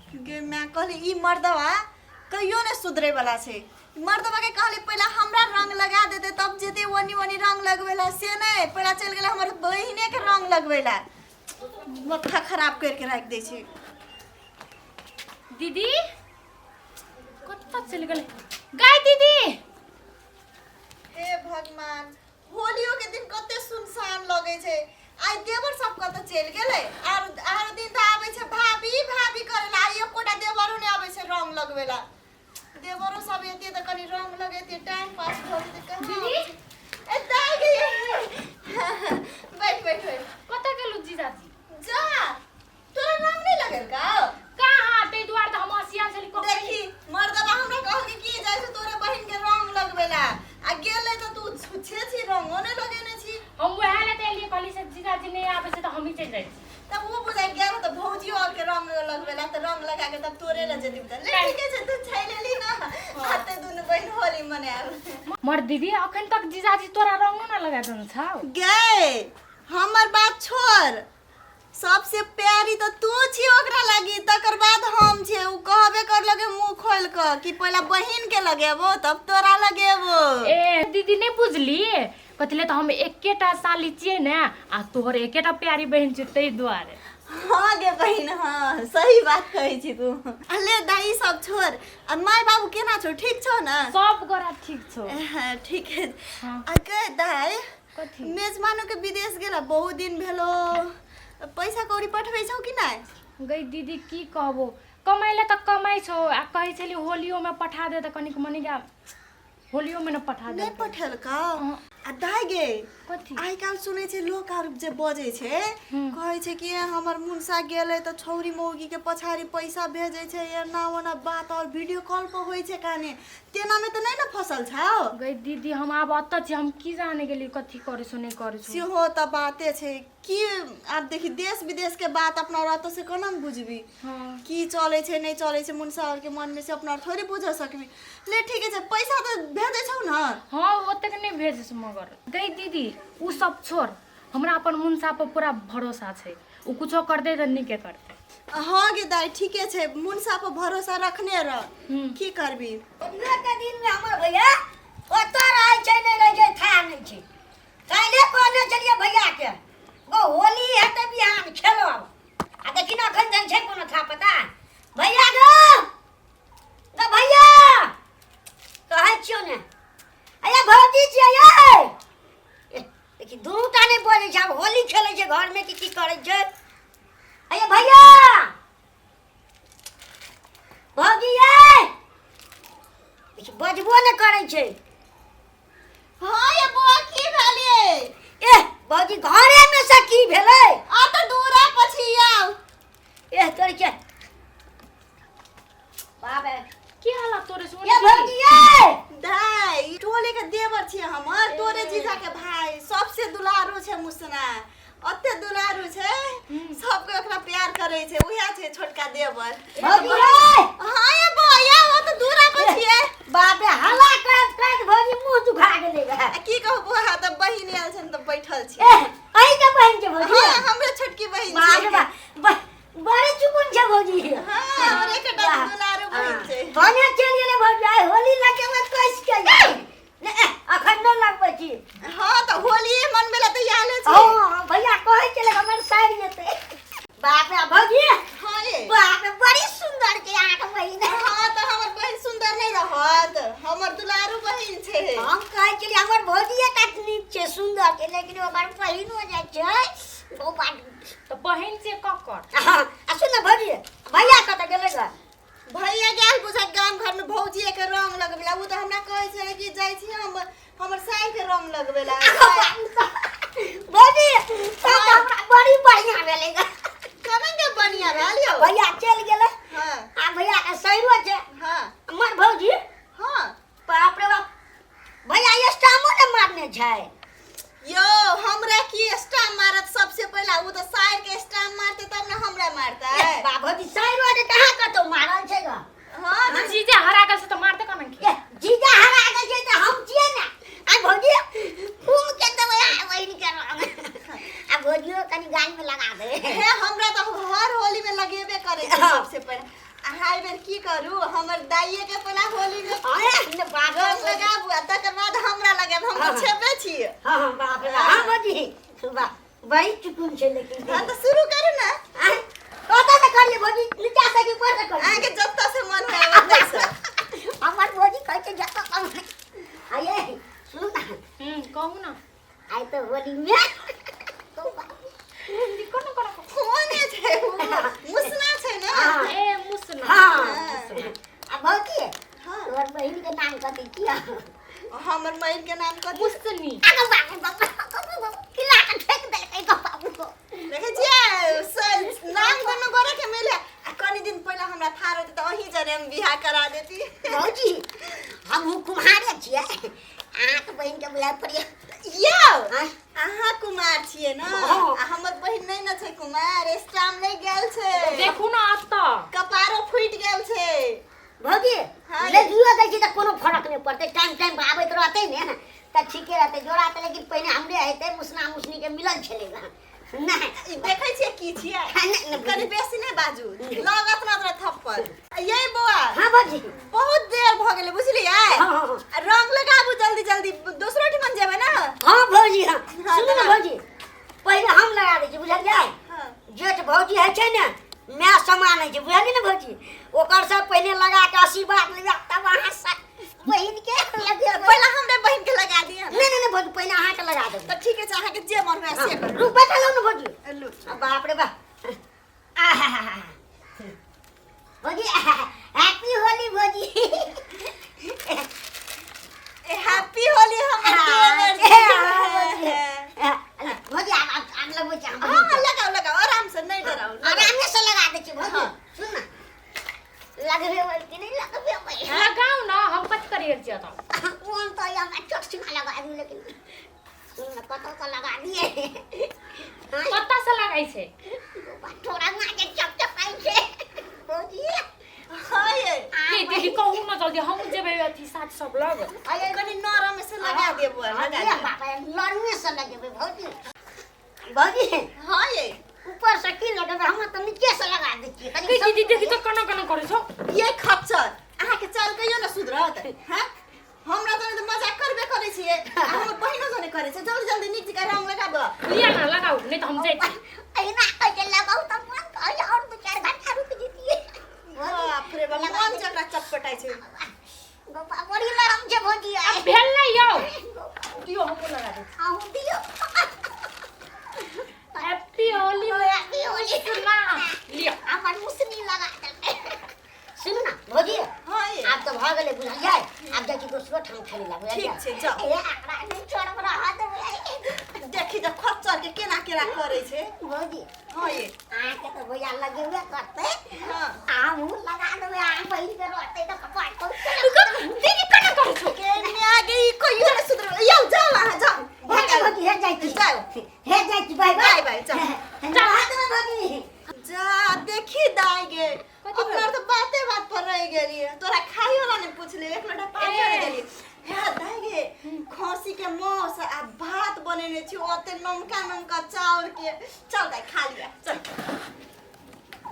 गे मैं कहली ई मर्दवा कहियो ने सुधरे वाला छे। मर्दवा के कहली पहला हमरा रंग लगा देते तब जेते वनी वनी रंग लगवेला से नहीं पहला चल गेला हमर बहिने के रंग लगवेला माथा खराब करके रख दे छे। दीदी कत्ता चल गेले गाय दीदी। हे भगवान होलियो के दिन कते सुनसान लगे छे। आई देवर सब कत चल गेले आर दिन त आबै छे भाभी भाभी करेला आई एकोटा देवरो ने आबै छे रंग लगवेला। देवरो सब एते त कनी रंग लगेते टाइम पास हो जेते कहां दीदी ए दाई गे बैठ बैठ कत्ता गेलु जीजाजी जा तोरा रंग नहीं लगल का कहां ते द्वार त हम आसिया चली को देखी मर्दबा हमरा कहल के की जाय से तोरे बहिन के रंग लगवेला आ गेले त तू छुछे छी रंग ओने लगेने छी। हम वहे ले ते लिए कहली से जीजाजी नहीं आबे से त हम ही चल जाई तब वो बुझाई गेल त भौजी और के रंग लगवेला त रंग लगा के तब तोरे ले जेती ले ठीक है तू छै लेली ना आते दुनु बहिन होली मनाएब। मर दीदी अखन तक जीजाजी तोरा रंग ना लगा दन छाओ गे हमर बात छोड़ सबसे प्यारी तो तू छी ओकरा लगी तकर बाद हम छे उ कहबे कर लगे मुंह खोल क कि पहला बहिन के लगेबो तब तोरा लगेबो। ए दीदी नहीं बुझली कतले तो हम एकेटा साली छिए ना आ तोहर एकेटा प्यारी बहन छ तै द्वारे। हां गे बहिन हां सही बात कहै छी तू। अले दाई सब छोड़ आ माय बाबू केना छौ ठीक छौ ना सब गोरा ठीक छौ। हां ठीक है। हां अगे दाई कथि मेजबानो के विदेश गेला बहुत दिन भेलो पैसा कौड़ी पठबै छौ कि नहीं गई दीदी की कहबो कमाइले त कमाइ छौ आ कहै छली होलियो में पठा दे त कनिक मनिका होलियो में न पठा दे नहीं पठल का आ दाई गे कथि आई काल सुनै छै लोक आर जे बजै छै कहै छै कि हमर मुनसा गेलै त छौरी मौगी के पछाड़ी पैसा भेजै छै एना ओना बात और वीडियो कॉल पर होय छै काने तेना में त नहीं न फसल छौ। गई दीदी हम आब अत छी हम की जाने गेली कथि करे छौ नहीं करे छौ सेहो त बाते छै कि आब देखी देश विदेश के बात अपना रत से कोना बुझबी की चले छै नहीं चले छै मुनसा और के मन में से अपना थोड़ी बुझ सकबी। ले ठीक है पैसा त भेजै छौ न। हां ओते के नहीं भेजै छ मगर गई दीदी उ सब छोड़ हमरा अपन मुनसा पर पूरा भरोसा छै उ कुछो कर दे त नहीं के करते। हां गे दाई ठीके छै मुनसा पर भरोसा रखने रह की करबी। ओतने के दिन में हमर भैया ओत रहै छै नहीं रह छै था नहीं छै काले कहने चलिए भैया के वो होली है त बिहान खेलो आ देखि न अखन जाय छै कोनो था पता भैया ग भैया कहै छियो ने अरे भौजी छियै ये देखि दुनू ता नहीं बोलै छै अब होली खेलै छै घर में की करै छै अरे भैया भौजी ये देखि बजबो न करै छै। हां ये बुआ की भेलिए ए भौजी घरे में से की भेलै आ त दूरा पछि आउ ए तोर के बाबे की हालत तोरे सुन ए भौजी ये दाई टोले के देवर छी हमर तोरे जीजा के भाई सबसे दुलारू छै मुसना ओते दुलारू छै सबके ओकरा प्यार करे छै उहे छै छोटका देवर। भौजी ये हां ये भैया वो त दूरा पछि है बाबे हल्ला कर भौजी मुंह दुखा गेलै गे की कहू बुआ त बहिन आयल छन त बैठल छी। ए अई के बहन के भौजी हां हमरे छोटकी बहिन बाप छै। रे बड़ी चुकुन छै भौजी हां हमरे एकटा दुलारू बहिन छै। भने चल गेलै भौजी आई होली लगे मत कइस के ने अखन न लगबै छी। हां त होली मन में त याले छै। हां भैया कहै छले हमर साइड जेते बाप रे भौजी हां ये बाप रे बड़ी सुंदर के आंख बहिन हां त हमर बहिन सुंदर नहीं रहत हमर दुलारू बहिन छै। हम कहै छली हमर भौजी एकटा नीक छै सुंदर के लेकिन ओकर बहिन हो जाइ छै वो बात तो बहन से ककर हां आ सुन न भौजी भैया कत गेलै ग भैया गेल बुझा गांव घर में भौजी के रंग लगवेला उ त हमरा कहै छै कि जाय छी हमर साई के रंग लगवेला भौजी तो हमरा बड़ी बढ़िया भेलै ग कमन के बढ़िया रहलियो भैया चल गेलै हां आ भैया के सहीरो छै हां हमर भौजी हां बाप रे बाप भैया ये स्टामो ने मारने छै यो हमरा की स्टाम मारत सबसे पहला उ त साइर के स्टाम मारते तब न हमरा मारता है बाबूजी सहीरो ने कहां कतो मारल छै ग हां जीजा हरा गल से तो मारते कमन की जीजा हरा गेल छै त हम छियै ना आ भौजी फूम के देबै वही के आ भौजियो कनी गाय में लगा दे हे हमरा त हर होली में लगेबे करे छै सबसे पहले हाय बेर की करू हमर दाइये के पहला होली में अरे बाप रे रंग लगाबू आ तकर बाद हमरा लगाब हम तो छेबे छी हां बाप रे हां भौजी वाह वही चुकुन छे लेकिन हां तो शुरू करू ना कोता से कर ले भौजी नीचा से के ऊपर से कर आगे जत्ता से मन है ओतै से हमर भौजी कहै छै जत्ता कम आये सुन ना कहू ना आई तो होली में तो कोने छै मुसना छै ना ए मुसना हां अब भौजी हां तोर बहिन के नाम कथि किया हमर बहिन के नाम कथि मुसनी आगे बाबू किला के फेंक दे कई को बाबू को देखे छियै नाम दोनों गोरे के मिले आ कनी दिन पहले हमरा थार होते तो वही जरे हम बियाह करा देती भौजी हम कुम्हारे छियै आ तो बहिन के बुला पड़िया यौ अहाँ कुमार छियै ना आ हमर बहिन नहीं न छै कुमार स्टाम नहीं गेल छै देखू ना आता कपारो फुट गेल छै भौजी हाँ, ले जुआ दै छी त कोनो फरक नहीं पड़ते टाइम टाइम पर आबैत रहते ने त ठीके रहते जोड़ा त लेकिन पहले हमरे हेते मुसना मुसनी के मिलल छलेगा नहीं देखै छियै की छियै नहीं कनी बेसी नहीं बाजू लागत ना तोरा थप्पड़ ये बौआ हां भौजी बहुत देर भ गेलै बुझलियै हां रंग लगाबू जल्दी जल्दी दूसरो ठिमन जेबै ना हां भौजी हां हाँ, सुन ना भौजी पहले हम लगा दै छी बुझलियै हां जेठ भौजी है छै ने मैं समान है बुझलियै ना भौजी ओकर सब पहले लगा के आशीर्वाद लेबा तब अहाँ बहिन के लगे पहले हमरे बहिन के लगा दिया नहीं भौजी पहले अहाँ के लगा देब तो ठीक है अहाँ के जे मन हुए से करू रुक बैठा लो ना भौजी लू बाप रे बाप भौजी हैप्पी होली भौजी हैप्पी होली हमर भौजी आप लगबो छी हां लगाओ लगाओ आराम से नहीं डराओ आराम से लगा दे छी भौजी सुन ना लगबे कि नहीं लगबे भाई लगाओ ना हम कट करिए ज्यादा कौन तो या मैं चोट से लगा दूं लेकिन सुन ना पता तो लगा दिए कत्ता से लगाई छे थोड़ा ना के चप चपाई छे भौजी हां ये देखी कहू ना जल्दी हम जेबे अथी साथ सब लग अरे कनी नरम से लगा देबो लगा दे बाबा लड़ने से लगेबे भौजी भौजी हां ये ऊपर से की लगेबे हम तो नीचे से लगा दै छी देखी देखी तो कना कना करे छो ये खच्चर अहाँ के चल कहियो ना सुधरत हैं हमरा तो मजाक करबे करे छियै हमर बहिनो जने करे छै जल्दी जल्दी नीक जका रंग लगा दो लिया ना लगाओ नहीं तो हम जाई ऐना के लगाऊ त मन कहियो और 2-4 घंटा रुक जतिए बाप रे बाप मन जकरा चटपटाई छै गोपा बड़ी लरम छे भौजी अब भेल नहीं यो दियो हमको लगा दे हां दियो हैप्पी होली हैप्पी होली सुना लिया हमर मुसनी लगा दे सुन ना भौजी हां ये आप तो भाग गले बुझलिए आप जाके दूसरो ठाम खाली लागो ठीक छै जाओ ए आकरा नहीं छोड़ रहा दे देखि त खच्चर के केना केना करे छै भौजी हां ये आके तो भैया लगेबे करते हां हम लगा देबे आ बहिन के रहते तो कपाट को देखी कना करे छो के आगे ई कहियो ना सुधर यौ जाओ अहाँ जाओ भौजी हे जाई छी जाओ हे जाई छी बाय बाय बाय जाओ जा हाथ में भौजी जा देखी दाई गे अपना तो बाते बात पर रह गेली तोरा खाइयो ला नहीं पूछले एक लोटा पानी दे देली हे दाई गे खसी के मांस आ भात बनेने छी ओते नमका नमका चावल के चल दाई खा लिया चल